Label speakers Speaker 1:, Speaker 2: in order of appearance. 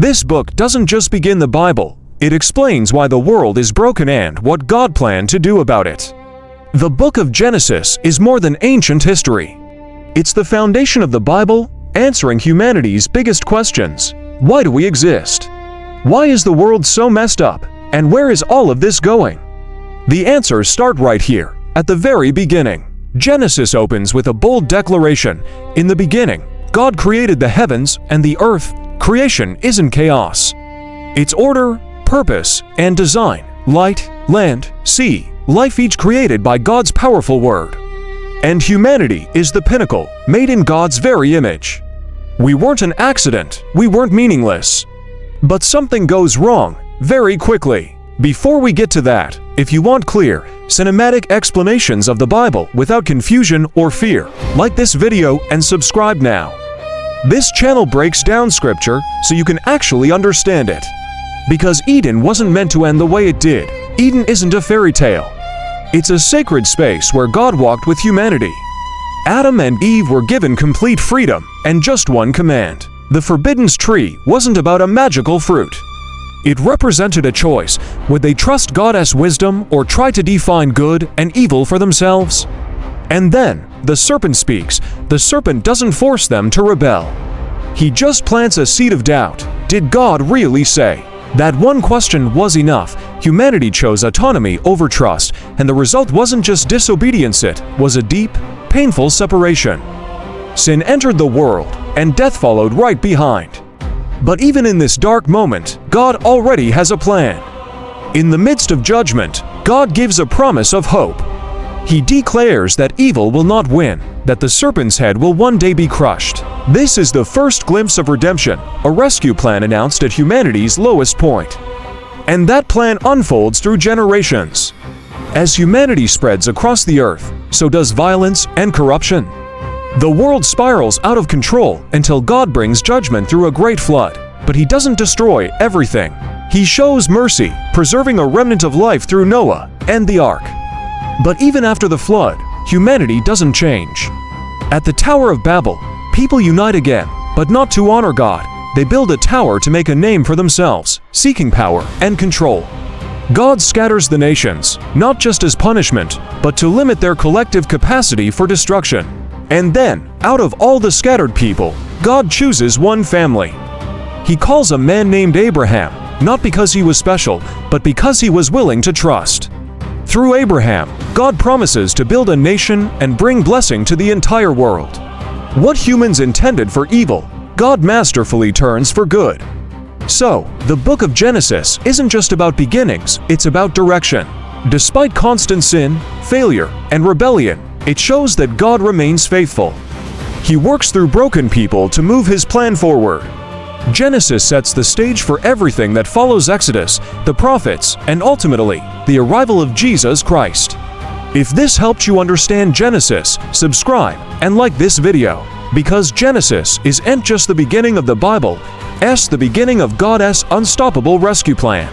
Speaker 1: This book doesn't just begin the Bible, it explains why the world is broken and what God planned to do about it. The book of Genesis is more than ancient history. It's the foundation of the Bible, answering humanity's biggest questions. Why do we exist? Why is the world so messed up? And where is all of this going? The answers start right here, at the very beginning. Genesis opens with a bold declaration. In the beginning, God created the heavens and the earth. Creation isn't chaos. It's order, purpose, and design. Light, land, sea, life each created by God's powerful word. And humanity is the pinnacle, made in God's very image. We weren't an accident, we weren't meaningless. But something goes wrong, very quickly. Before we get to that, if you want clear, cinematic explanations of the Bible without confusion or fear, like this video and subscribe now. This channel breaks down scripture so you can actually understand it. Because Eden wasn't meant to end the way it did. Eden isn't a fairy tale. It's a sacred space where God walked with humanity. Adam and Eve were given complete freedom and just one command. The forbidden tree wasn't about a magical fruit. It represented a choice. Would they trust God's wisdom or try to define good and evil for themselves? And then, the serpent speaks. The serpent doesn't force them to rebel. He just plants a seed of doubt. Did God really say? That one question was enough. Humanity chose autonomy over trust, and the result wasn't just disobedience, it was a deep, painful separation. Sin entered the world, and death followed right behind. But even in this dark moment, God already has a plan. In the midst of judgment, God gives a promise of hope. He declares that evil will not win, that the serpent's head will one day be crushed. This is the first glimpse of redemption, a rescue plan announced at humanity's lowest point. And that plan unfolds through generations. As humanity spreads across the earth, so does violence and corruption. The world spirals out of control until God brings judgment through a great flood. But He doesn't destroy everything. He shows mercy, preserving a remnant of life through Noah and the ark. But even after the flood, humanity doesn't change. At the Tower of Babel, people unite again, but not to honor God. They build a tower to make a name for themselves, seeking power and control. God scatters the nations, not just as punishment, but to limit their collective capacity for destruction. And then, out of all the scattered people, God chooses one family. He calls a man named Abraham, not because he was special, but because he was willing to trust. Through Abraham, God promises to build a nation and bring blessing to the entire world. What humans intended for evil, God masterfully turns for good. So, the book of Genesis isn't just about beginnings, it's about direction. Despite constant sin, failure, and rebellion, it shows that God remains faithful. He works through broken people to move His plan forward. Genesis sets the stage for everything that follows Exodus, the prophets, and ultimately, the arrival of Jesus Christ. If this helped you understand Genesis, subscribe and like this video. Because Genesis isn't just the beginning of the Bible, it's the beginning of God's unstoppable rescue plan.